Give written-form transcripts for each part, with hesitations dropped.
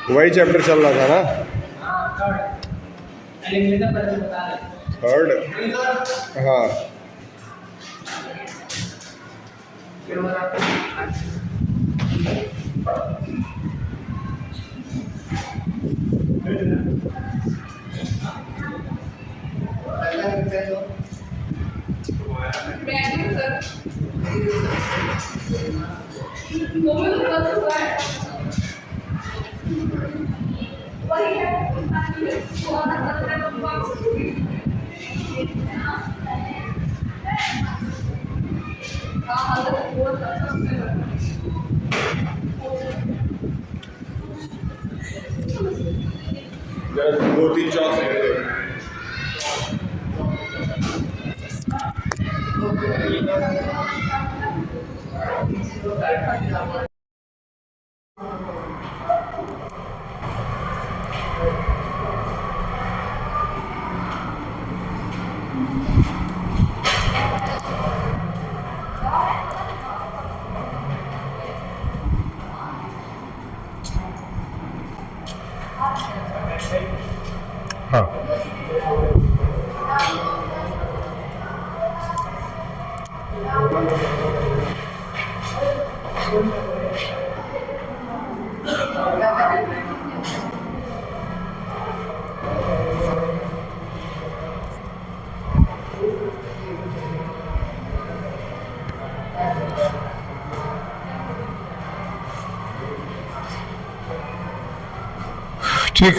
वही चैप्टर चल रहा था ना, थर्ड। हाँ दो तीन चौक हाँ ठीक।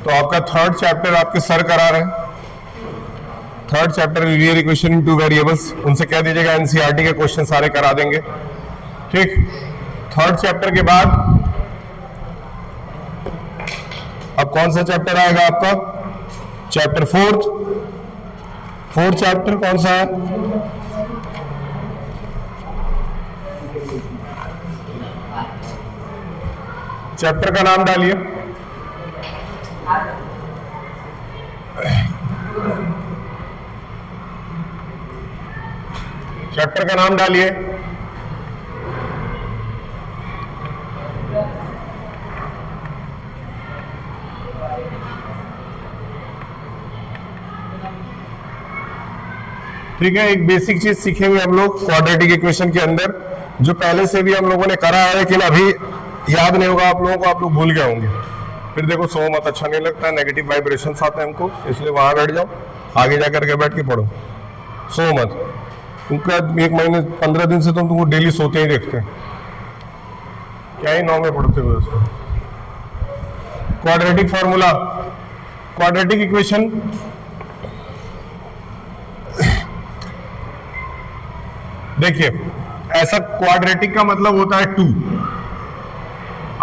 तो आपका थर्ड चैप्टर आपके सर करा रहे हैं, third chapter linear equation in two variables. उनसे कह दीजिएगा एनसीईआरटी के क्वेश्चन सारे करा देंगे। ठीक, थर्ड चैप्टर के बाद अब कौन सा चैप्टर आएगा आपका? Chapter fourth. फोर्थ चैप्टर कौन सा है? चैप्टर का नाम डालिए। चैप्टर का नाम डालिए। ठीक है, एक बेसिक चीज सीखेंगे हम लोग क्वाड्रेटिक इक्वेशन के अंदर, जो पहले से भी हम लोगों ने करा है लेकिन अभी याद नहीं होगा आप लोगों को, आप लोग भूल गए होंगे। फिर देखो सो मत, अच्छा नहीं लगता है, नेगेटिव वाइब्रेशंस आते हैं हमको, इसलिए वहां बैठ जाओ, आगे जाकर के बैठ के पढ़ो, सो मत। उनका 1 महीने 15 दिन से तो तुमको डेली सोते ही देखते हैं, क्या ही 9 में पढ़ते हुए उसको। क्वाड्रेटिक फॉर्मूला, क्वाड्रेटिक इक्वेशन देखिए, ऐसा क्वाड्रेटिक का मतलब होता है 2।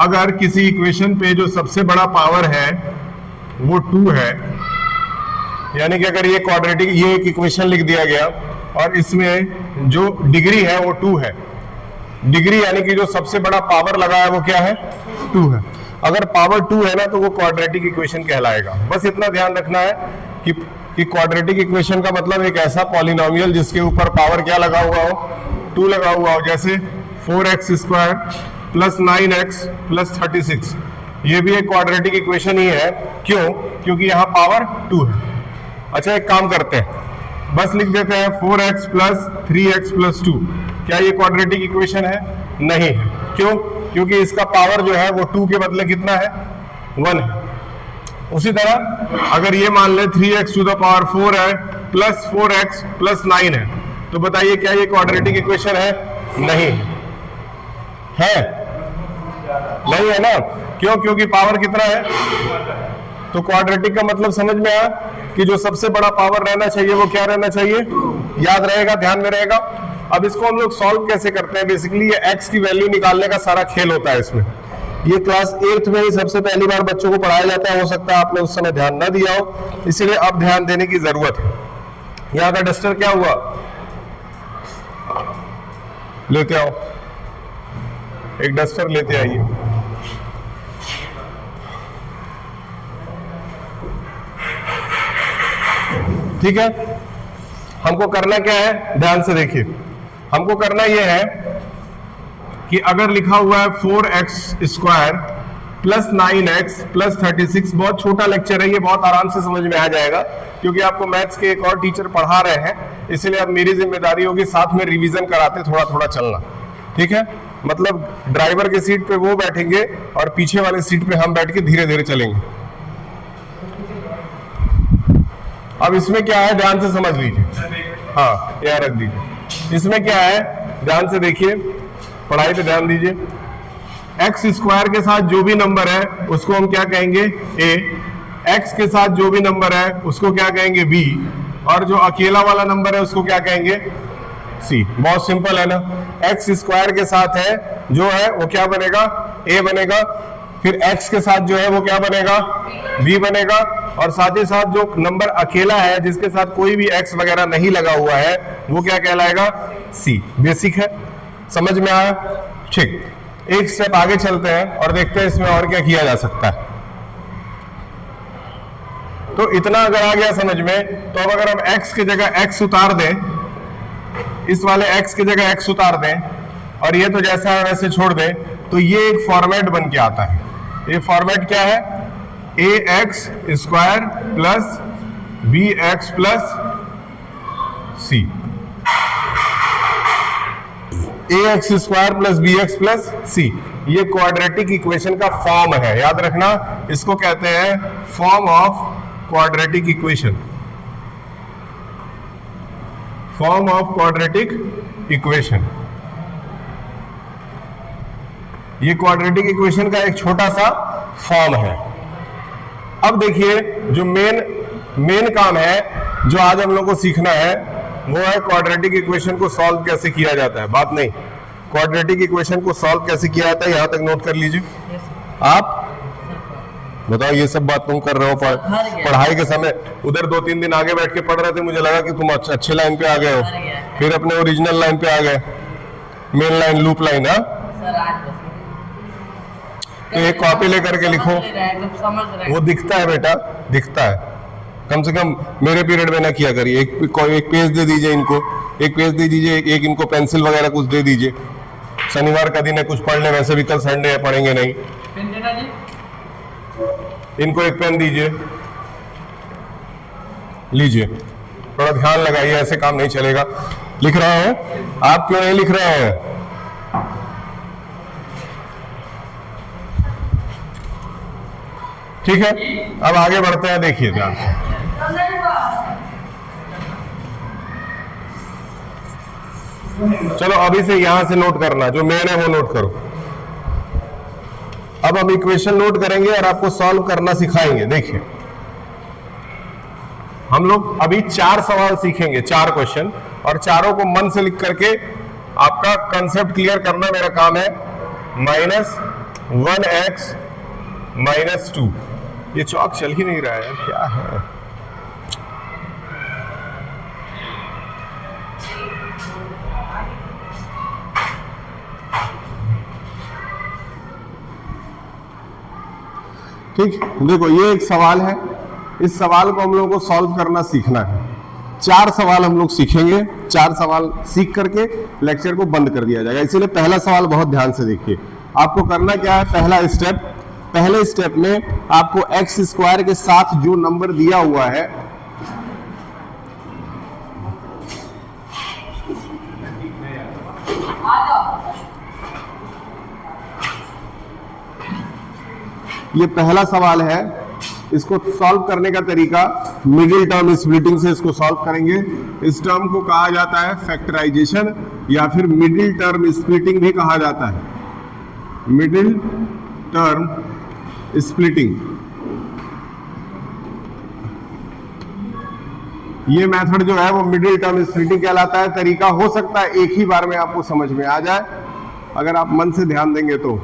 अगर किसी इक्वेशन पे जो सबसे बड़ा पावर है वो 2 है, यानी कि अगर ये क्वाड्रेटिक, ये एक इक्वेशन लिख दिया गया और इसमें जो डिग्री है वो 2 है, डिग्री यानी कि जो सबसे बड़ा पावर लगा है वो क्या है? 2 है। अगर पावर 2 है ना तो वो क्वाड्रेटिक इक्वेशन कहलाएगा। बस इतना ध्यान रखना है कि क्वाड्रेटिक इक्वेशन का मतलब एक ऐसा पॉलिनोमियल जिसके ऊपर पावर क्या लगा हुआ हो? 2 लगा हुआ हो। जैसे 4x² प्लस 9x प्लस 36, ये भी एक क्वाड्रेटिक इक्वेशन ही है। क्यों? क्योंकि यहाँ पावर 2 है। अच्छा, एक काम करते हैं, बस लिख देते हैं 4x प्लस 3x प्लस 2। क्या ये क्वाड्रेटिक इक्वेशन है? नहीं है। क्यों? क्योंकि इसका पावर जो है वो 2 के बदले कितना है? 1 है। उसी तरह अगर ये मान ले 3x टू द पावर 4 है प्लस 4x प्लस 9 है, तो बताइए क्या ये क्वाड्रेटिक इक्वेशन है? नहीं है, नहीं है ना। क्यों? क्योंकि पावर कितना है? तो क्वाड्रेटिक का मतलब समझ में आया कि जो सबसे बड़ा पावर रहना चाहिए वो क्या रहना चाहिए? याद रहेगा, ध्यान में रहेगा। अब इसको हम लोग सॉल्व कैसे करते हैं? बेसिकली ये x की वैल्यू निकालने का सारा खेल होता है इसमें। ये क्लास 8th में ही सबसे पहली बार बच्चों को पढ़ाया जाता है। हो सकता है आपने उस समय ध्यान न दिया हो, इसीलिए अब ध्यान देने की जरूरत है। यहाँ का डस्टर क्या हुआ? लेते आओ, एक डस्टर लेते आइए। ठीक है, हमको करना क्या है, ध्यान से देखिए, हमको करना यह है कि अगर लिखा हुआ है 4x² प्लस 9x प्लस 36, बहुत छोटा लेक्चर है ये, बहुत आराम से समझ में आ जाएगा क्योंकि आपको मैथ्स के एक और टीचर पढ़ा रहे हैं, इसलिए अब मेरी जिम्मेदारी होगी साथ में रिवीजन कराते थोड़ा थोड़ा चलना। ठीक है, मतलब ड्राइवर के सीट पे वो बैठेंगे और पीछे वाले सीट पे हम बैठ के धीरे धीरे चलेंगे। अब इसमें क्या है, ध्यान से समझ लीजिए, हाँ यहाँ रख दीजिए। इसमें क्या है, ध्यान से देखिए, पढ़ाई पे ध्यान दीजिए। x² के साथ जो भी नंबर है उसको हम क्या कहेंगे, a, x के साथ जो भी नंबर है उसको क्या कहेंगे, b, और जो अकेला वाला नंबर है उसको क्या कहेंगे, c। बहुत सिंपल है ना, x² के साथ है जो है वो क्या बनेगा, a बनेगा, फिर x के साथ जो है वो क्या बनेगा, b बनेगा, और साथ ही साथ जो नंबर अकेला है जिसके साथ कोई भी x वगैरह नहीं लगा हुआ है वो क्या कहलाएगा, c। बेसिक है, समझ में आया? ठीक, एक स्टेप आगे चलते हैं और देखते हैं इसमें और क्या किया जा सकता है। तो इतना अगर आ गया समझ में, तो अब अगर हम x की जगह x उतार दें, इस वाले x की जगह x उतार दें और ये तो जैसा है वैसे छोड़ दें, तो ये एक फॉर्मेट बन के आता है। ये फॉर्मेट क्या है, ax² plus bx plus c, ax² plus bx plus c। ये क्वाड्रेटिक इक्वेशन का फॉर्म है, याद रखना, इसको कहते हैं form of quadratic equation, form of quadratic equation. ये क्वाड्रेटिक इक्वेशन का एक छोटा सा फॉर्म है। अब देखिए, जो मेन काम है जो आज हम लोग को सीखना है वो है क्वाड्रेटिक इक्वेशन को सॉल्व कैसे किया जाता है। बात नहीं, क्वाड्रेटिक इक्वेशन को सॉल्व कैसे किया जाता है, यहां तक नोट कर लीजिए। आप बताओ, ये सब बात तुम कर रहे हो पढ़ाई के समय, उधर 2-3 दिन आगे बैठ के पढ़ रहे थे, मुझे लगा कि तुम अच्छे लाइन पे आ गए हो, फिर अपने ओरिजिनल लाइन पे आ गए, मेन लाइन, लूप लाइन। हाँ, तो एक कॉपी लेकर के लिखो, वो दिखता है बेटा, दिखता है, कम से कम मेरे पीरियड में ना किया करिए। एक पेज दे दीजिए इनको, एक पेज दे दीजिए, एक इनको पेंसिल वगैरह कुछ दे दीजिए। शनिवार का दिन है, कुछ पढ़ ले, वैसे भी कल संडे है, पढ़ेंगे नहीं। इनको एक पेन दीजिए, लीजिए, थोड़ा ध्यान लगाइए, ऐसे काम नहीं चलेगा। लिख रहे हैं आप, क्यों नहीं लिख रहे हैं? ठीक है, अब आगे बढ़ते हैं, देखिए ध्यान से। चलो अभी से यहां से नोट करना, जो मेन है वो नोट करो। अब हम इक्वेशन नोट करेंगे और आपको सॉल्व करना सिखाएंगे। देखिए, हम लोग अभी 4 सवाल सीखेंगे, 4 क्वेश्चन, और चारों को मन से लिख करके आपका कंसेप्ट क्लियर करना मेरा काम है। -1x -2, ये चौक चल ही नहीं रहा है, क्या है? ठीक, देखो ये एक सवाल है, इस सवाल को हम लोगों को सॉल्व करना सीखना है। 4 सवाल हम लोग सीखेंगे, 4 सवाल सीख करके लेक्चर को बंद कर दिया जाएगा। इसीलिए पहला सवाल बहुत ध्यान से देखिए। आपको करना क्या है, पहला स्टेप, पहले स्टेप में आपको x² के साथ जो नंबर दिया हुआ है ये पहला सवाल है, इसको सॉल्व करने का तरीका मिडिल टर्म स्प्लिटिंग से इसको सॉल्व करेंगे। इस टर्म को कहा जाता है फैक्टराइजेशन या फिर मिडिल टर्म स्प्लिटिंग भी कहा जाता है, मिडिल टर्म स्प्लिटिंग। ये मेथड जो है वो मिडिल टर्म स्प्लिटिंग कहलाता है। तरीका हो सकता है एक ही बार में आपको समझ में आ जाए, अगर आप मन से ध्यान देंगे तो।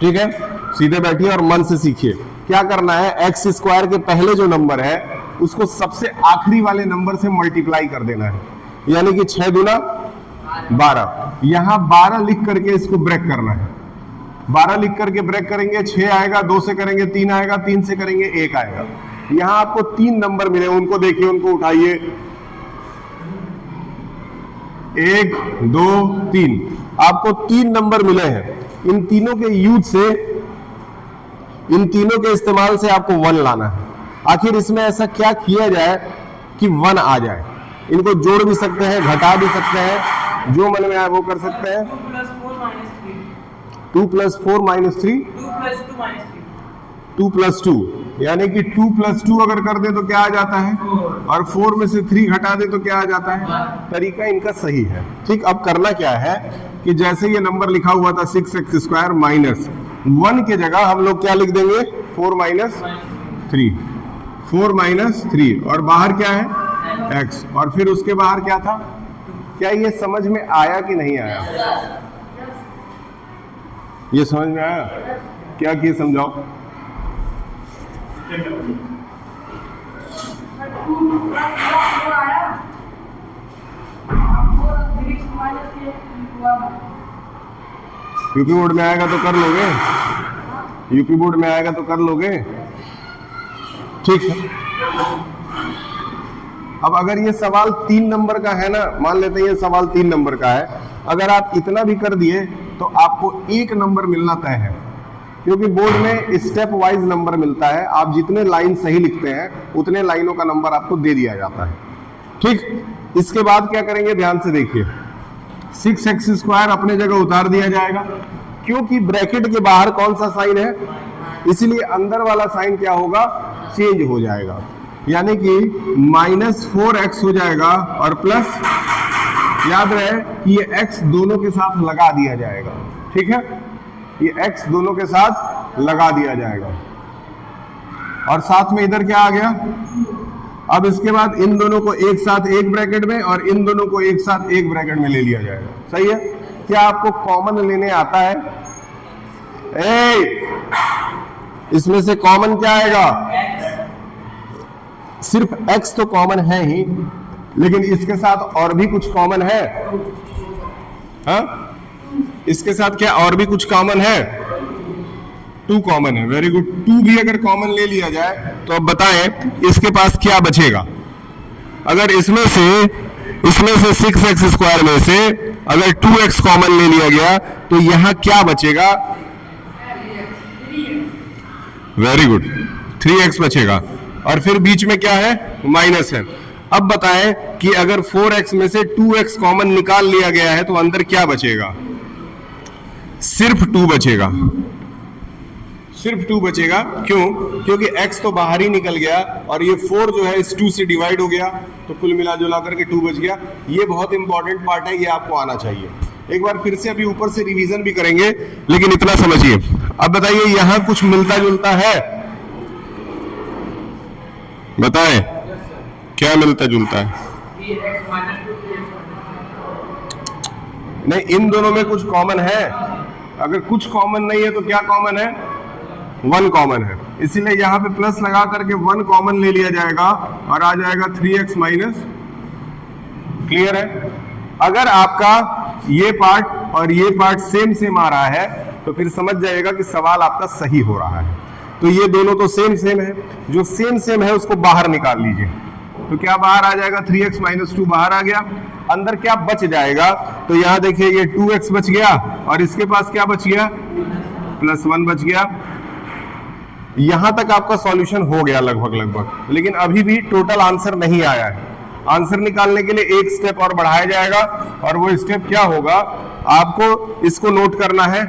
ठीक है, सीधे बैठिए और मन से सीखिए। क्या करना है, x² के पहले जो नंबर है उसको सबसे आखिरी वाले नंबर से मल्टीप्लाई कर देना है, यानी कि 6 दूना 12। यहां 12 लिख करके इसको ब्रेक करना है, 12 लिख करके ब्रेक करेंगे, 6 आएगा, 2 से करेंगे 3 आएगा, 3 से करेंगे 1 आएगा। यहां आपको 3 नंबर मिले, उनको देखिए, उनको उठाइए, 1 2 3, आपको 3 नंबर मिले हैं। इन तीनों के यूज से, इन तीनों के इस्तेमाल से आपको 1 लाना है। आखिर इसमें ऐसा क्या किया जाए कि 1 आ जाए? इनको जोड़ भी सकते हैं, घटा भी सकते हैं, जो मन में आए वो कर सकते हैं। 2 + 4 - 3, 2 + 2, यानी कि 2 + 2 अगर कर दे तो क्या आ जाता है, और 4 में से 3 घटा दे तो क्या आ जाता है। तरीका इनका सही है। ठीक, अब करना क्या है कि जैसे ये नंबर लिखा हुआ था 6x² - 1 के जगह हम लोग क्या लिख देंगे, 4 - 3, 4 - 3, और बाहर क्या है, x, और फिर उसके बाहर क्या था। क्या ये समझ में आया कि नहीं आया? ये समझ में आया? क्या किए समझाओ। यूपी बोर्ड में आएगा तो कर लोगे, यूपी बोर्ड में आएगा तो कर लोगे। ठीक है, अब अगर ये सवाल 3 नंबर का है ना, मान लेते हैं ये सवाल 3 नंबर का है, अगर आप इतना भी कर दिए तो आपको 1 नंबर मिलना तय है, क्योंकि बोर्ड में स्टेप वाइज नंबर मिलता है। आप जितने लाइन सही लिखते हैं उतने लाइनों का नंबर आपको दे दिया जाता है। ठीक, इसके बाद क्या करेंगे, ध्यान से देखिए, 6x² अपने जगह उतार दिया जाएगा, क्योंकि ब्रैकेट के बाहर कौन सा साइन है, इसलिए अंदर वाला साइन क्या होगा, चेंज हो जाएगा, यानी कि -4x हो जाएगा, और प्लस, याद रहे कि ये x दोनों के साथ लगा दिया जाएगा। ठीक है, ये x दोनों के साथ लगा दिया जाएगा, और साथ में इधर क्या आ गया। अब इसके बाद इन दोनों को एक साथ एक ब्रैकेट में, और इन दोनों को एक साथ एक ब्रैकेट में ले लिया जाएगा। सही है? क्या आपको कॉमन लेने आता है? इसमें से कॉमन क्या आएगा, सिर्फ x तो कॉमन है ही, लेकिन इसके साथ और भी कुछ कॉमन है। हाँ, इसके साथ क्या और भी कुछ कॉमन है, 2 कॉमन है। वेरी गुड, 2 भी अगर कॉमन ले लिया जाए तो अब बताएं इसके पास क्या बचेगा। अगर इसमें से 6x² में से अगर 2x कॉमन ले लिया गया तो यहां क्या बचेगा, वेरी गुड, 3x बचेगा, और फिर बीच में क्या है, माइनस है। अब बताएं कि अगर 4x में से 2x कॉमन निकाल लिया गया है तो अंदर क्या बचेगा, सिर्फ 2 बचेगा, सिर्फ 2 बचेगा। क्यों? क्योंकि x तो बाहर ही निकल गया, और ये 4 जो है इस 2 से डिवाइड हो गया, तो कुल मिला जुला करके 2 बच गया। ये बहुत इंपॉर्टेंट पार्ट है, ये आपको आना चाहिए। एक बार फिर से अभी ऊपर से रिवीजन भी करेंगे, लेकिन इतना समझिए। अब बताइए यहां कुछ मिलता जुलता है, बताएं क्या मिलता जुलता है। नहीं, इन दोनों में कुछ कॉमन है। अगर कुछ कॉमन नहीं है तो क्या कॉमन है, 1 कॉमन है, इसीलिए यहां पे प्लस लगा करके 1 कॉमन ले लिया जाएगा, और आ जाएगा 3x माइनस। क्लियर है? अगर आपका ये पार्ट और ये पार्ट सेम आ रहा है तो फिर समझ जाएगा कि सवाल आपका सही हो रहा है। तो ये दोनों तो सेम है, जो सेम है उसको बाहर निकाल लीजिए, तो क्या बाहर आ जाएगा, 3x - 2 बाहर आ गया। अंदर क्या बच जाएगा, तो यहां देखिए ये 2x बच गया, और इसके पास क्या बच गया, +1 बच गया। यहां तक आपका सॉल्यूशन हो गया लगभग, लेकिन अभी भी टोटल आंसर नहीं आया है। आंसर निकालने के लिए एक स्टेप और बढ़ाया जाएगा, और वो स्टेप क्या होगा, आपको इसको नोट करना है,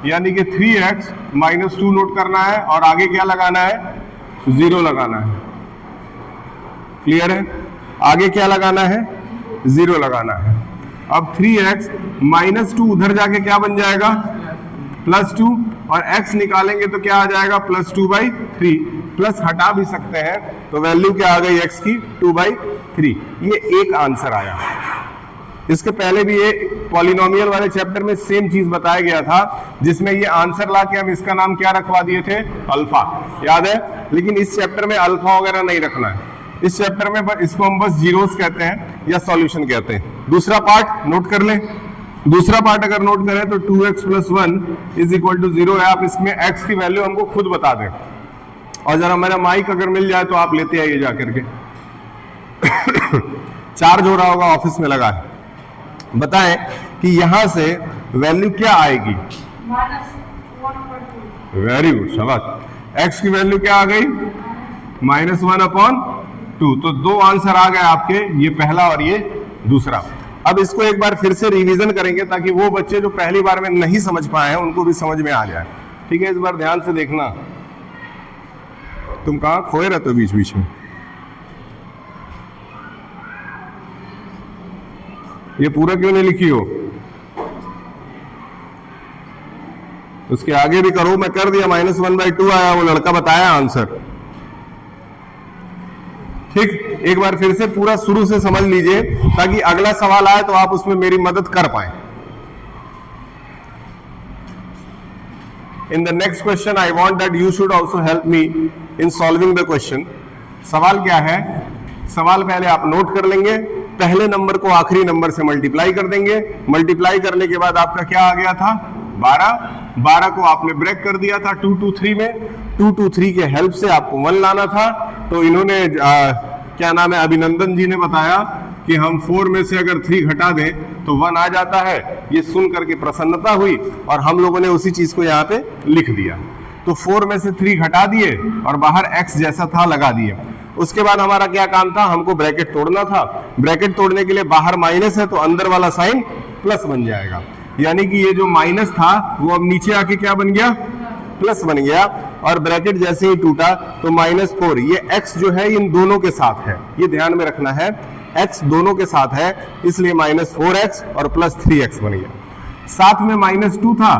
यानी कि 3x - 2 नोट करना है, और आगे क्या लगाना है, 0 लगाना है। क्लियर है? आगे क्या लगाना है, 0 लगाना है। अब 3x - 2 उधर जाके क्या बन जाएगा, +2, और x निकालेंगे तो क्या आ जाएगा, +2/3। प्लस हटा भी सकते हैं, तो वैल्यू क्या आ गई x की, 2/3। ये एक आंसर आया। इसके पहले भी ये पॉलिनोमियल वाले चैप्टर में सेम चीज बताया गया था, जिसमें ये आंसर ला के हम इसका नाम क्या रखवा दिए थे, अल्फा, याद है। लेकिन इस चैप्टर में अल्फा वगैरह नहीं रखना है, इस चैप्टर में इसको हम बस जीरोस कहते हैं या सॉल्यूशन कहते हैं। दूसरा पार्ट नोट कर लें। दूसरा पार्ट अगर नोट करें तो 2x + 1 = 0 है। आप इसमें x की वैल्यू हमको खुद बता दें। और जरा मेरा माइक अगर मिल जाए तो आप लेते आइए जाकर के। चार्ज हो रहा होगा, ऑफिस में लगा है। बताएं कि यहां से वैल्यू क्या आएगी? वेरी गुड, शाबाश। एक्स की वैल्यू क्या आ गई? -1/2। तो दो आंसर आ गए आपके, ये पहला और ये दूसरा। अब इसको एक बार फिर से रिवीजन करेंगे ताकि वो बच्चे जो पहली बार में नहीं समझ पाए हैं उनको भी समझ में आ जाए। ठीक है, इस बार ध्यान से देखना। तुम कहां खोए रहते हो बीच बीच में? ये पूरा क्यों नहीं लिखी हो? उसके आगे भी करो, मैं कर दिया। -1/2 आया, वो लड़का बताया आंसर। ठीक, एक बार फिर से पूरा शुरू से समझ लीजिए ताकि अगला सवाल आए तो आप उसमें मेरी मदद कर पाए। In the next question I want that you should also help me in solving the question. सवाल क्या है? सवाल पहले आप नोट कर लेंगे। पहले नंबर को आखिरी नंबर से मल्टीप्लाई कर देंगे। मल्टीप्लाई करने के बाद आपका क्या आ गया था? 12। 12 को आपने ब्रेक कर दिया था 2 to 3 में। 2 to 3 के हेल्प से आपको 1 लाना था। तो इन्होंने क्या नाम है, अभिनंदन जी ने बताया कि हम 4 में से अगर 3 घटा दें तो 1 आ जाता है। ये सुन करके प्रसन्नता हुई और हम लोगों ने उसी चीज को यहाँ पे लिख दिया। तो 4 में से 3 घटा दिए और बाहर x जैसा था लगा दिए। उसके बाद हमारा क्या काम था? हमको ब्रैकेट तोड़ना था। ब्रैकेट तोड़ने के लिए बाहर माइनस है तो अंदर वाला साइन प्लस बन जाएगा। यानी कि ये जो माइनस था वो अब नीचे आके क्या बन गया? प्लस बन गया। और ब्रैकेट जैसे ही टूटा तो -4, ये x जो है इन दोनों के साथ है, ये ध्यान में रखना है। x दोनों के साथ है इसलिए -4x और +3x बन गया। साथ में -2 था,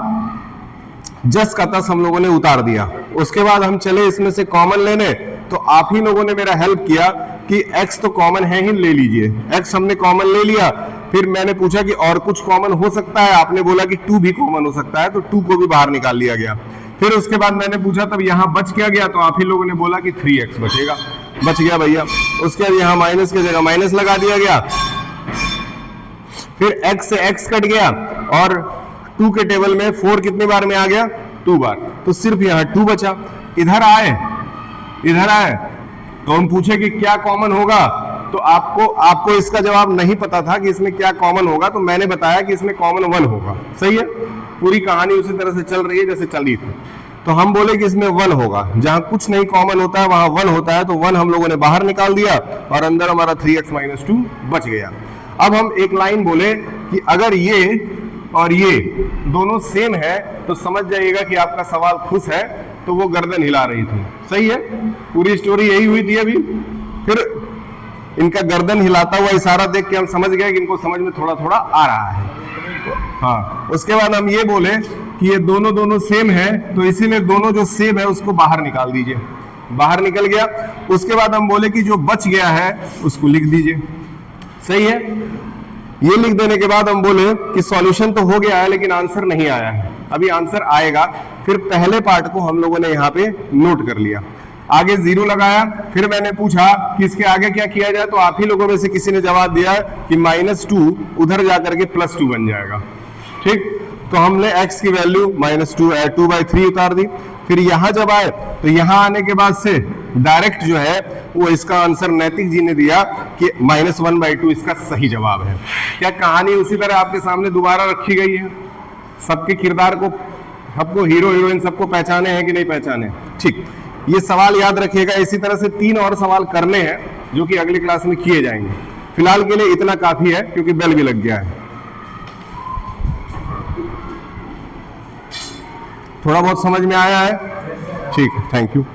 जस का तस हम लोगों ने उतार दिया। उसके बाद हम चले इसमें से कॉमन लेने, तो आप ही लोगों ने मेरा हेल्प किया कि x तो कॉमन है ही, ले लीजिए। x हमने कॉमन ले लिया। फिर मैंने पूछा कि और कुछ कॉमन हो सकता है? आपने बोला कि 2 भी कॉमन हो सकता है, तो 2 को भी बाहर निकाल लिया गया। फिर उसके बाद मैंने पूछा तब यहाँ बच क्या गया? तो आप ही लोगों ने बोला कि 3x बचेगा। बच गया भैया। उसके बाद यहाँ माइनस की जगह माइनस लगा दिया गया। फिर x से x कट गया और 2 के टेबल में 4 कितनी बार में आ गया? 2 बार। तो सिर्फ यहाँ 2 बचा। इधर आए तो हम पूछे कि क्या कॉमन होगा, तो आपको इसका जवाब नहीं पता था कि इसमें क्या कॉमन होगा, तो मैंने बताया कि इसमें कॉमन 1 होगा। सही है, पूरी कहानी उसी तरह से चल रही है जैसे चल रही थी। तो हम बोले कि इसमें 1 होगा। जहां कुछ नहीं कॉमन होता है वहां 1 होता है, तो 1 हम लोगों ने बाहर निकाल दिया और अंदर हमारा 3x - 2 बच गया। अब हम एक लाइन बोले कि अगर ये और ये दोनों सेम है तो समझ जाइएगा कि आपका सवाल खुश है। तो वो गर्दन हिला रही थी। सही है, पूरी स्टोरी यही हुई थी। अभी फिर इनका गर्दन हिलाता हुआ इशारा देख के हम समझ गए कि इनको समझ में थोड़ा थोड़ा आ रहा है। हाँ, उसके बाद हम ये बोले कि ये दोनों सेम है, तो इसीलिए दोनों जो सेम है उसको बाहर निकाल दीजिए। बाहर निकल गया। उसके बाद हम बोले कि जो बच गया है उसको लिख दीजिए। सही है, ये लिख देने के बाद हम बोले कि सॉल्यूशन तो हो गया है लेकिन आंसर नहीं आया है। अभी आंसर आएगा। फिर पहले पार्ट को हम लोगों ने यहाँ पे नोट कर लिया, आगे 0 लगाया। फिर मैंने पूछा कि इसके आगे क्या किया जाए, तो आप ही लोगों में से किसी ने जवाब दिया कि -2 उधर जाकर के +2 बन जाएगा। ठीक, तो हमने x की वैल्यू -2/3 उतार दी। फिर यहां जब आए तो यहां आने के बाद से डायरेक्ट जो है वो इसका आंसर नैतिक जी ने दिया कि -1/2 इसका सही जवाब है। क्या कहानी उसी तरह आपके सामने दोबारा रखी गई है? सबके किरदार को, सबको, हीरो हीरोइन सबको पहचाने हैं कि नहीं पहचाने? ठीक, ये सवाल याद रखिएगा। इसी तरह से 3 और सवाल करने हैं जो कि अगली क्लास में किए जाएंगे। फिलहाल के लिए इतना काफी है क्योंकि बेल भी लग गया है। थोड़ा बहुत समझ में आया है? ठीक है, थैंक यू।